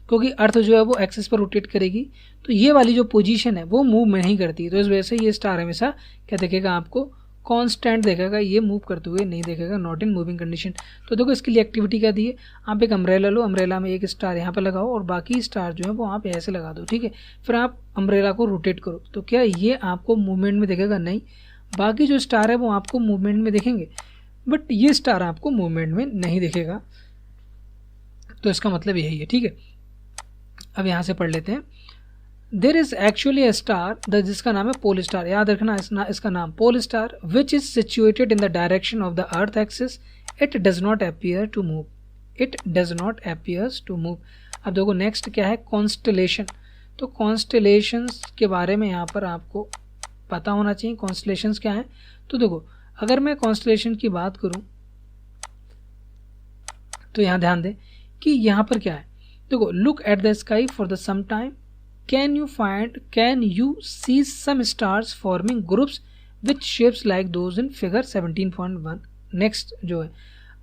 क्योंकि अर्थ जो है वो एक्सिस पर रोटेट करेगी, तो ये वाली जो पोजीशन है वो मूव नहीं करती, तो इस वजह से ये स्टार हमेशा क्या देखेगा, आपको कांस्टेंट देखेगा, ये मूव करते हुए नहीं देखेगा, नॉट इन मूविंग कंडीशन। तो देखो इसके लिए एक्टिविटी क्या दी है, आप एक अम्ब्रेला लो, अम्ब्रेला में एक स्टार यहाँ पर लगाओ और बाकी स्टार जो है वो आप ऐसे लगा दो, ठीक है। फिर आप अम्ब्रेला को रोटेट करो, तो क्या ये आपको मूवमेंट में देखेगा, नहीं, बाकी जो स्टार है वो आपको मूवमेंट में देखेंगे, बट ये स्टार आपको मूवमेंट में नहीं दिखेगा। तो इसका मतलब यही है, ठीक है। अब यहाँ से पढ़ लेते हैं। There is actually a star जिसका नाम है पोल स्टार, याद रखना इसका नाम pole star, which is situated in the direction of the earth axis, it does not appear to move, it does not appears to move. अब देखो next क्या है, कॉन्स्टलेशन। तो कॉन्स्टलेशंस के बारे में यहाँ पर आपको पता होना चाहिए, कॉन्स्टलेशंस क्या है। तो देखो अगर मैं कॉन्स्टलेशन की बात करूं तो यहाँ ध्यान दें कि यहाँ पर क्या है। देखो, look at the sky for the some time, can you see some stars forming groups with shapes like those in figure 17.1। Next जो है,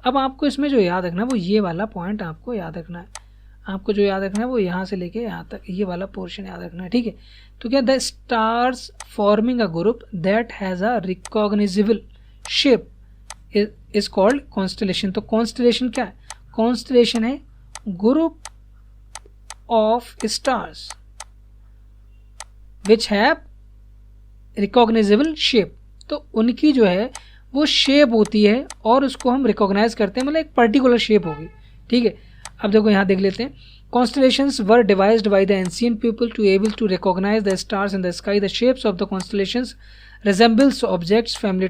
अब आपको इसमें जो याद रखना है वो ये वाला पॉइंट आपको याद रखना है, आपको जो याद रखना है वो यहाँ से लेके यहाँ तक ये वाला पोर्शन याद रखना है, ठीक है। तो क्या, the stars forming a group that has a recognisable shape is called constellation. तो कॉन्स्टलेशन क्या है, कॉन्स्टलेशन है group of stars which have recognisable shape. तो उनकी जो है वो शेप होती है और उसको हम रिकॉग्नाइज करते हैं, मतलब एक पर्टिकुलर शेप होगी, ठीक है। अब देखो यहाँ देख लेते हैं, constellations were devised by the ancient people to able to recognize the stars in the sky. The shapes of the constellations resembles objects familiar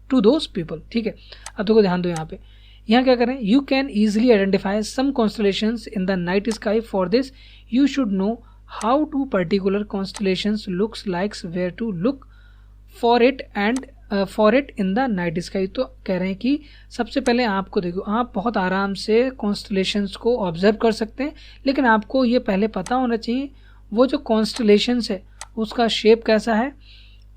to those people, ठीक है। अब देखो ध्यान दो यहाँ क्या करें, you can easily identify some constellations in the night sky. For this you should know how to particular constellations looks like, where to look for it and for it in the night sky. तो कह रहे हैं कि सबसे पहले आपको देखो, आप बहुत आराम से कॉन्स्टलेशंस को ऑब्जर्व कर सकते हैं, लेकिन आपको ये पहले पता होना चाहिए वो जो कॉन्स्टलेशंस है उसका शेप कैसा है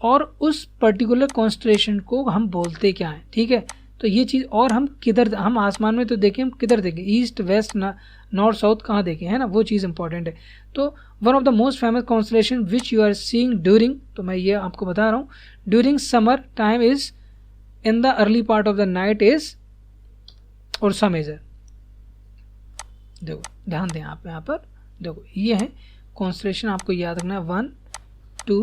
और उस पर्टिकुलर कॉन्स्टलेशन को हम बोलते क्या हैं, ठीक है। तो ये चीज़, और हम किधर, हम आसमान में तो देखें, हम किधर देखें, ईस्ट वेस्ट नॉर्थ साउथ कहाँ देखें, है ना, वो चीज़ इंपॉर्टेंट है। तो one of the most famous constellation which you are seeing during, तो मैं ये आपको बता रहा हूँ, during summer time is in the early part of the night is Ursa Major. देखो ध्यान दें आप यहाँ पर, देखो ये है कॉन्स्टलेशन, आपको याद रखना है 1 2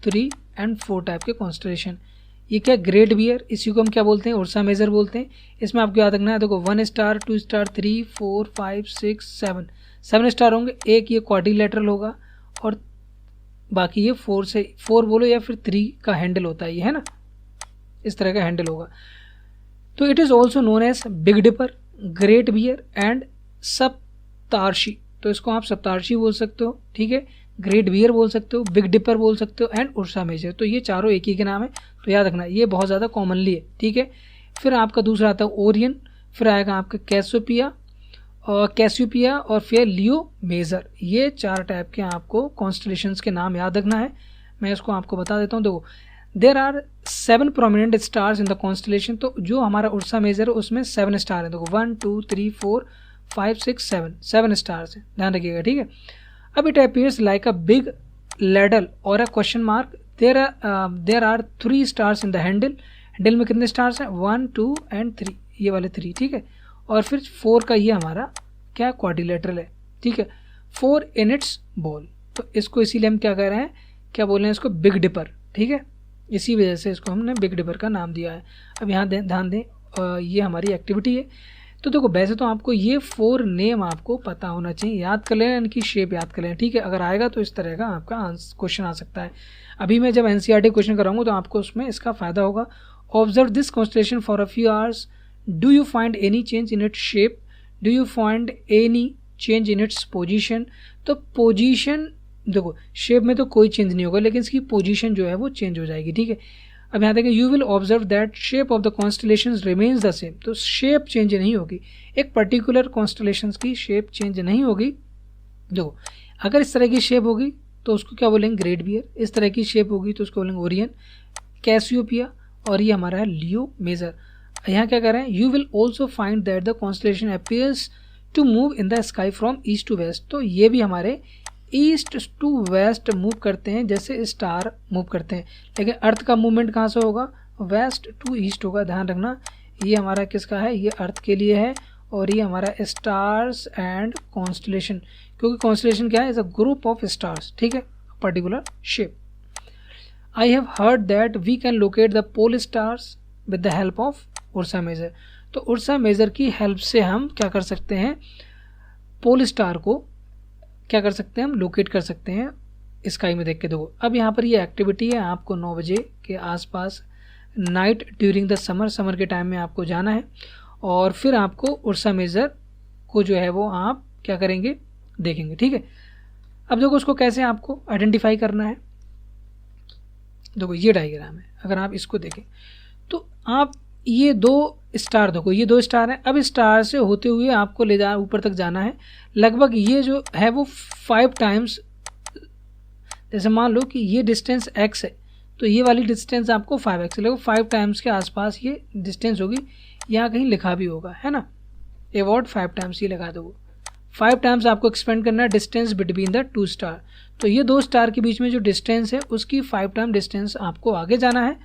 3 एंड 4 टाइप के कॉन्स्टलेशन। ये क्या, ग्रेट बियर, इसी को हम क्या बोलते हैं, उर्सा मेजर बोलते हैं। इसमें आपको याद रखना है, देखो 1 स्टार 2 स्टार 3 4 5 6 7 स्टार होंगे। एक ये क्वाड्रिलेटरल होगा और बाकी ये 4 बोलो या फिर 3 का हैंडल होता है ये, है ना, इस तरह का हैंडल होगा। तो it is also known as Big Dipper, Great Bear and Saptarshi. तो इसको आप सप्तार्शी बोल सकते हो, ठीक है, ग्रेट बियर बोल सकते हो, बिग डिपर बोल सकते हो एंड उर्सा मेजर। तो ये चारों एक ही के नाम है, तो याद रखना ये बहुत ज़्यादा कॉमनली है, ठीक है। फिर आपका दूसरा आता है ओरियन, फिर आएगा आपका कैसियोपिया और फिर लियो मेजर। ये 4 टाइप के आपको कॉन्स्टलेशंस के नाम याद रखना है। मैं इसको आपको बता देता हूँ। देखो there are 7 prominent stars in the constellation. तो जो हमारा उर्सा मेजर है उसमें 7 स्टार है। देखो 1 2 3 4 5 6 7 स्टार्स हैं, ध्यान रखिएगा, ठीक है। अब it appears like a big ladle और a question mark. There are 3 stars in the handle में कितने स्टार्स हैं, 1 2 एंड 3, ये वाले 3, ठीक है। और फिर 4 का ये हमारा क्या क्वाड्रिलेटरल है, ठीक है, 4 इन इट्स बॉल। तो इसको इसीलिए हम क्या कह रहे हैं, क्या बोल रहे हैं इसको, बिग डिपर, ठीक है। इसी वजह से इसको हमने बिग डिपर का नाम दिया है। अब यहाँ ध्यान दें, ये हमारी एक्टिविटी है। तो देखो वैसे तो आपको ये 4 नेम आपको पता होना चाहिए, याद कर लेना, इनकी शेप याद कर लेना, ठीक है। अगर आएगा तो इस तरह का आपका क्वेश्चन आ सकता है। अभी मैं जब एनसीईआरटी क्वेश्चन कराऊंगा तो आपको उसमें इसका फ़ायदा होगा। Observe this constellation for a few hours, do you find any change in its shape, do you find any change in its position. तो पोजीशन देखो, शेप में तो कोई चेंज नहीं होगा, लेकिन इसकी पोजीशन जो है वो चेंज हो जाएगी, ठीक है। अब यहाँ देखें, you will observe that shape of the constellations remains the same. तो शेप चेंज नहीं होगी, एक पर्टिकुलर कॉन्स्टलेशंस की शेप चेंज नहीं होगी। देखो अगर इस तरह की शेप होगी तो उसको क्या बोलेंगे, ग्रेट बियर। इस तरह की शेप होगी तो उसको बोलेंगे ओरियन, कैसियोपिया, और ये हमारा है लियो मेजर। यहाँ क्या कर रहे हैं, you will also find that the constellation appears to move in the sky from east to west. तो ये भी हमारे ईस्ट टू वेस्ट मूव करते हैं, जैसे स्टार मूव करते हैं, लेकिन अर्थ का मूवमेंट कहाँ से होगा, वेस्ट टू ईस्ट होगा। ध्यान रखना, ये हमारा किसका है, ये अर्थ के लिए है, और ये हमारा स्टार्स एंड कॉन्स्टलेशन, क्योंकि कॉन्स्टलेशन क्या है, is a group of stars, ठीक है, particular shape. I have heard that we can locate the pole stars with the help of Ursa Major. तो उर्सा मेजर की हेल्प से हम क्या कर सकते हैं, पोल स्टार को क्या कर सकते हैं, हम लोकेट कर सकते हैं स्काई में देख के। देखो अब यहाँ पर ये एक्टिविटी है, आपको 9 बजे के आसपास नाइट ड्यूरिंग द समर के टाइम में आपको जाना है, और फिर आपको उर्सा मेजर को जो है वो आप क्या करेंगे, देखेंगे, ठीक है। अब देखो उसको कैसे आपको आइडेंटिफाई करना है। देखो ये डायग्राम है, अगर आप इसको देखें तो आप ये 2 स्टार, देखो ये 2 स्टार हैं। अब स्टार से होते हुए आपको ले जा ऊपर तक जाना है, लगभग ये जो है वो 5 टाइम्स, जैसे मान लो कि ये डिस्टेंस x है तो ये वाली डिस्टेंस आपको 5x है, लगभग 5 टाइम्स के आसपास ये डिस्टेंस होगी। यहाँ कहीं लिखा भी होगा, है ना, अबाउट 5 टाइम्स, ये लगा दो। 5 टाइम्स आपको एक्सपेंड करना है डिस्टेंस बिटवीन द 2 स्टार। तो ये 2 स्टार के बीच में जो डिस्टेंस है उसकी 5 टाइम डिस्टेंस आपको आगे जाना है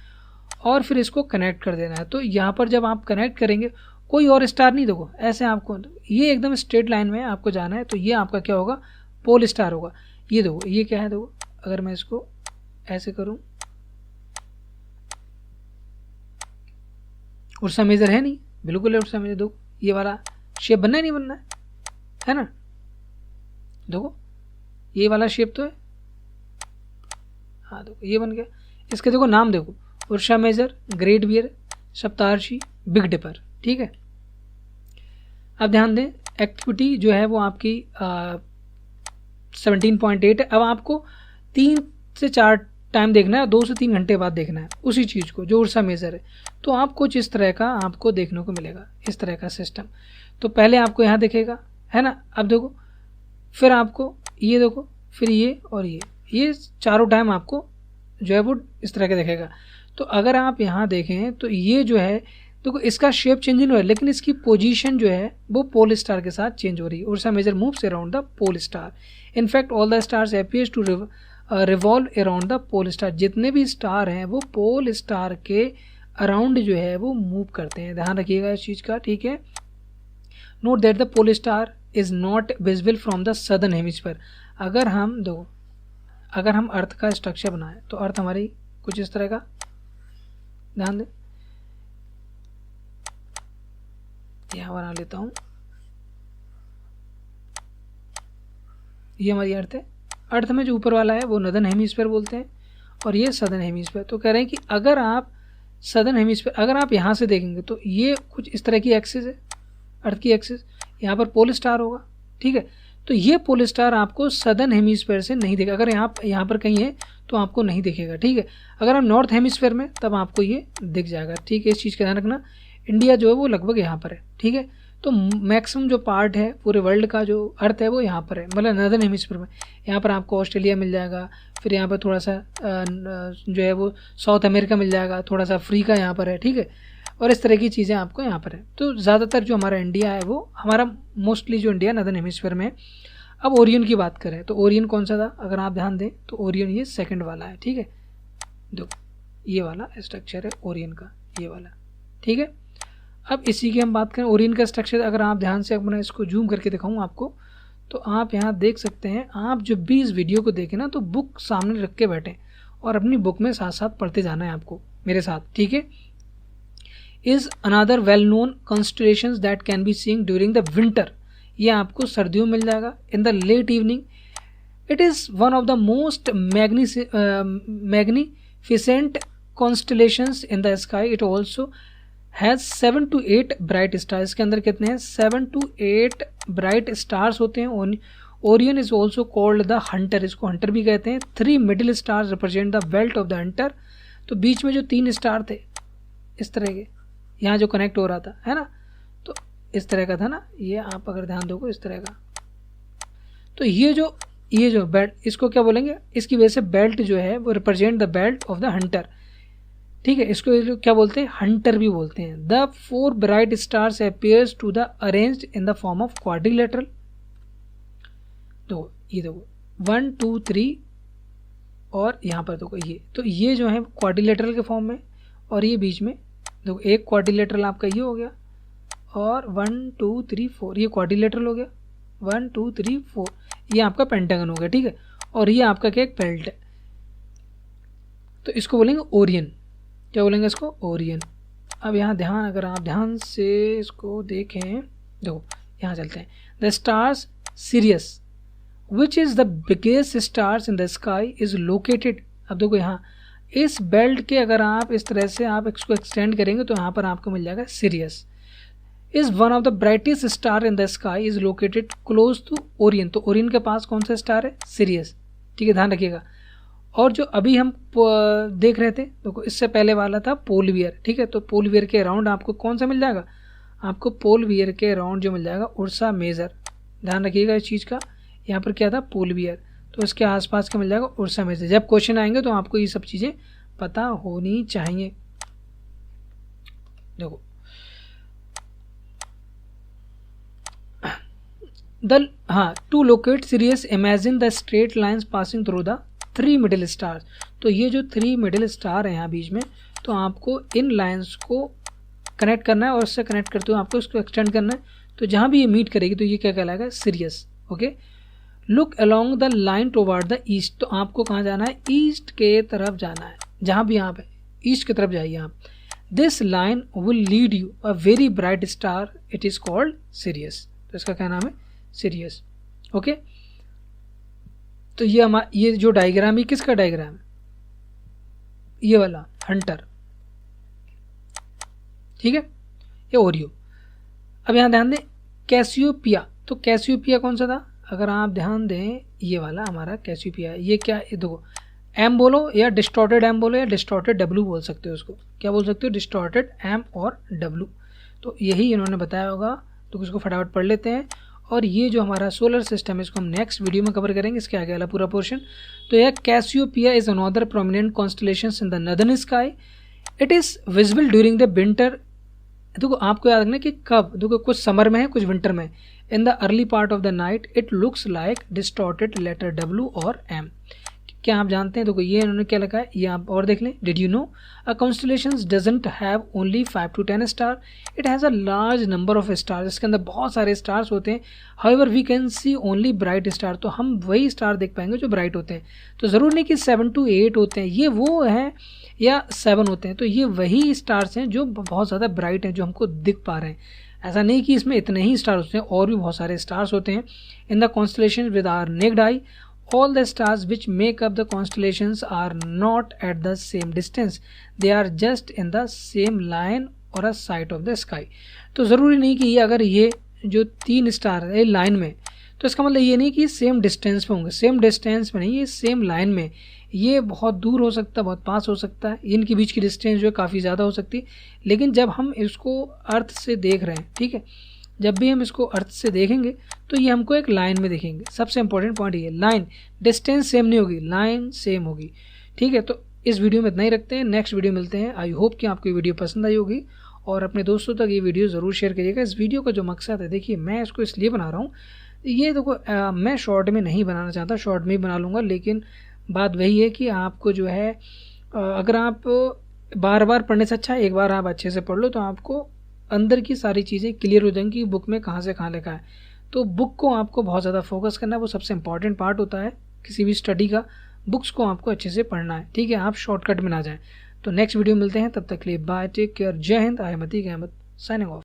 और फिर इसको कनेक्ट कर देना है। तो यहाँ पर जब आप कनेक्ट करेंगे, कोई और स्टार नहीं, देखो ऐसे आपको ये एकदम स्ट्रेट लाइन में आपको जाना है, तो ये आपका क्या होगा, पोल स्टार होगा। ये देखो ये क्या है, देखो अगर मैं इसको ऐसे करूँ, उर्सा मेजर है नहीं, बिल्कुल है उर्सा मेजर। देखो ये वाला शेप बनना है, नहीं बनना है ना, देखो ये वाला शेप तो है, हाँ देखो ये बन गया। इसके देखो नाम देखो, Ursa Major, Great Bear, Saptarshi, Big Dipper, ठीक है। अब ध्यान दें, एक्टिविटी जो है वो आपकी 17.8 है। अब आपको 3 से 4 टाइम देखना है, 2 से 3 घंटे बाद देखना है उसी चीज़ को जो उर्सा मेजर है, तो आप कुछ इस तरह का आपको देखने को मिलेगा, इस तरह का सिस्टम। तो पहले आपको यहाँ दिखेगा, है ना, अब देखो, फिर आपको ये देखो, फिर ये और ये चारों टाइम आपको जो है वो इस तरह का दिखेगा। तो अगर आप यहाँ देखें तो ये जो है देखो, इसका शेप चेंज नहीं हो रहा है, लेकिन इसकी पोजीशन जो है वो पोल स्टार के साथ चेंज हो रही है। Ursa Major moves around the pole star. In fact all the stars appears to revolve around the pole star. जितने भी स्टार हैं वो पोल स्टार के अराउंड जो है वो मूव करते हैं। ध्यान रखिएगा इस चीज़ का, ठीक है। Note that the pole star is not visible from the southern hemisphere. अगर हम देखो, अगर हम अर्थ का स्ट्रक्चर बनाएं तो अर्थ हमारी कुछ इस तरह का, ध्यान दें, यहाँ बना लेता हूँ, ये हमारी अर्थ है। अर्थ में जो ऊपर वाला है वो नदर्न हेमिस्फीयर बोलते हैं और ये सदर्न हेमिस्फीयर। तो कह रहे हैं कि अगर आप सदर्न हेमिस्फीयर, अगर आप यहाँ से देखेंगे तो ये कुछ इस तरह की एक्सिस है, अर्थ की एक्सिस, यहाँ पर पोल स्टार होगा, ठीक है। तो ये पोल स्टार आपको सदर्न हेमिस्फीयर से नहीं दिखेगा। अगर यहाँ पर कहीं है तो आपको नहीं दिखेगा, ठीक है। अगर हम नॉर्थ हेमिस्फीयर में तब आपको ये दिख जाएगा, ठीक है। इस चीज़ का ध्यान रखना। इंडिया जो है वो लगभग यहाँ पर है, ठीक है। तो मैक्सिमम जो पार्ट है पूरे वर्ल्ड का जो अर्थ है वो यहाँ पर है, मतलब नदर्न हेमिस्फीयर में। यहाँ पर आपको ऑस्ट्रेलिया मिल जाएगा, फिर यहाँ पर थोड़ा सा जो है वो साउथ अमेरिका मिल जाएगा, थोड़ा सा अफ्रीका यहाँ पर है, ठीक है। और इस तरह की चीज़ें आपको यहाँ पर है। तो ज़्यादातर जो हमारा इंडिया है वो हमारा मोस्टली जो इंडिया नदर्न हेमिस्फीयर में है। अब ओरियन की बात करें तो ओरियन कौन सा था, अगर आप ध्यान दें तो ओरियन ये सेकंड वाला है, ठीक है। देखो ये वाला स्ट्रक्चर है ओरियन का, ये वाला, ठीक है। अब इसी की हम बात करें ओरियन का स्ट्रक्चर। अगर आप ध्यान से अपना इसको जूम करके दिखाऊं आपको, तो आप यहाँ देख सकते हैं। आप जब भी इस वीडियो को देखें ना तो बुक सामने रख के बैठें और अपनी बुक में साथ साथ पढ़ते जाना है आपको मेरे साथ, ठीक है। Is another well known constellations that can be seen during the winter. ये आपको सर्दियों में मिल जाएगा। In the late evening it is one of the most magnificent constellations in the sky. It also has 7 to 8 bright stars. इसके अंदर कितने हैं, 7 to 8 ब्राइट स्टार्स होते हैं। Orion is also called the Hunter, इसको हंटर भी कहते हैं। 3 middle stars represent the belt of the Hunter. तो बीच में जो 3 स्टार थे इस तरह के, यहाँ जो कनेक्ट हो रहा था, है ना, तो इस तरह का था ना, ये आप अगर ध्यान दोगे इस तरह का। तो ये जो बेल्ट, इसको क्या बोलेंगे, इसकी वजह से बेल्ट जो है वो represent the belt of the Hunter, ठीक है। इसको क्या बोलते हैं, हंटर भी बोलते हैं। The 4 bright stars appears to the arranged in the form of quadrilateral. तो ये देखो 1 2 3 और यहाँ पर देखो ये, तो ये जो है क्वाड्रिलेटरल के फॉर्म में, और ये बीच में देखो एक क्वाड्रिलेटरल आपका ये हो गया, और 1 2 3 4 ये क्वाड्रिलेटरल हो गया, 1 2 3 4 ये आपका पेंटागन हो गया, ठीक है। और ये आपका क्या, एक बेल्ट है। तो इसको बोलेंगे ओरियन। क्या बोलेंगे इसको, ओरियन। अब यहाँ ध्यान, अगर आप ध्यान से इसको देखें, देखो यहाँ चलते हैं। The stars serious which is the biggest stars in the sky is located. अब देखो यहाँ इस बेल्ट के अगर आप इस तरह से आप इसको एक्सटेंड करेंगे तो यहाँ पर आपको मिल जाएगा Sirius. Is one of the brightest star in the sky is located close to Orion. तो ओरियन के पास कौन सा स्टार है, सीरियस, ठीक है, ध्यान रखिएगा। और जो अभी हम देख रहे थे, देखो इससे पहले वाला था पोलवियर, ठीक है। तो पोलवियर के अराउंड आपको कौन सा मिल जाएगा, आपको पोलवियर के अराउंड जो मिल जाएगा उर्सा मेजर। ध्यान रखिएगा इस चीज़ का। यहाँ पर क्या था, पोलवियर, तो इसके आसपास का मिल जाएगा उर्सा मेजर। जब क्वेश्चन आएंगे तो आपको ये सब चीज़ें पता होनी चाहिए। देखो to locate Sirius imagine the straight lines passing through the 3 middle stars. तो ये जो 3 मिडिल स्टार है यहाँ बीच में, तो आपको इन लाइंस को कनेक्ट करना है और इससे कनेक्ट करते हुए आपको इसको एक्सटेंड करना है। तो जहाँ भी ये मीट करेगी तो ये क्या कहलाएगा, serious, okay. Look along the line toward the east. तो आपको कहाँ जाना है, ईस्ट के तरफ जाना है। जहाँ भी आप है ईस्ट की तरफ जाइए आप। This line will lead you a very bright star, it is called serious. तो इसका क्या नाम है, सीरियस, ओके। तो ये जो डायग्राम है किसका डायग्राम है, ये वाला हंटर, ठीक है, ये ओरियो। अब यहाँ ध्यान दें कैसियोपिया। तो कैसियोपिया कौन सा था, अगर आप ध्यान दें ये वाला हमारा कैसियोपिया है। ये क्या, ये देखो एम बोलो या डिस्टॉर्टेड एम बोलो या डिस्टॉर्टेड डब्ल्यू बोल सकते हो उसको। क्या बोल सकते हो? डिस्टॉर्टेड एम और डब्ल्यू। तो यही इन्होंने बताया होगा, तो इसको फटाफट पढ़ लेते हैं। और ये जो हमारा सोलर सिस्टम है इसको हम नेक्स्ट वीडियो में कवर करेंगे, इसके आगे वाला पूरा पोर्शन। तो यह Cassiopeia is another prominent constellations in the northern sky. It is visible during the winter. देखो आपको याद रखना कि कब, देखो कुछ समर में है कुछ विंटर में। In the early part of the night it looks like distorted letter W और एम। क्या आप जानते हैं? देखो ये इन्होंने क्या लिखा है, ये आप और देख लें। Did you know a constellations doesn't have only 5 to 10 star, it has a large number of star. इसके अंदर बहुत सारे स्टार्स होते हैं। However we can see only bright star, तो हम वही स्टार देख पाएंगे जो ब्राइट होते हैं। तो ज़रूर नहीं कि 7 to 8 होते हैं, ये वो हैं या 7 होते हैं। तो ये वही स्टार्स हैं जो बहुत ज़्यादा ब्राइट हैं, जो हमको दिख पा रहे हैं। ऐसा नहीं कि इसमें इतने ही स्टार होते हैं, और भी बहुत सारे स्टार्स होते हैं। In the constellation with our naked eye, all the stars which make up the constellations are not at the same distance, they are just in the same line or a side of the sky। तो ज़रूरी नहीं कि ये अगर ये जो 3 star है line में, तो इसका मतलब ये नहीं कि सेम डिस्टेंस पे होंगे। सेम डिस्टेंस में नहीं, ये सेम लाइन में। ये बहुत दूर हो सकता है, बहुत पास हो सकता है, इनके बीच की डिस्टेंस जो है काफ़ी ज़्यादा हो सकती है। लेकिन जब हम इसको अर्थ से देख रहे हैं, ठीक है, जब भी हम इसको अर्थ से देखेंगे तो ये हमको एक लाइन में देखेंगे। सबसे इंपॉर्टेंट पॉइंट ये, लाइन, डिस्टेंस सेम नहीं होगी, लाइन सेम होगी। ठीक है, तो इस वीडियो में इतना ही रखते हैं, नेक्स्ट वीडियो मिलते हैं। आई होप कि आपको ये वीडियो पसंद आई होगी, और अपने दोस्तों तक ये वीडियो ज़रूर शेयर करिएगा। इस वीडियो का जो मकसद है, देखिए मैं इसको इसलिए बना रहा हूँ, ये देखो मैं शॉर्ट में नहीं बनाना चाहता, शॉर्ट में ही बना लूँगा। लेकिन बात वही है कि आपको जो है अगर आप बार बार पढ़ने से अच्छा है एक बार आप अच्छे से पढ़ लो, तो आपको अंदर की सारी चीज़ें क्लियर हो जाएंगी कि बुक में कहाँ से कहाँ लिखा है। तो बुक को आपको बहुत ज़्यादा फोकस करना है, वो सबसे इंपॉर्टेंट पार्ट होता है किसी भी स्टडी का। बुक्स को आपको अच्छे से पढ़ना है, ठीक है, आप शॉर्टकट में ना जाएं। तो नेक्स्ट वीडियो मिलते हैं, तब तक के लिए bye, take care, Jai Hind. I am Atiq Ahmed, signing of.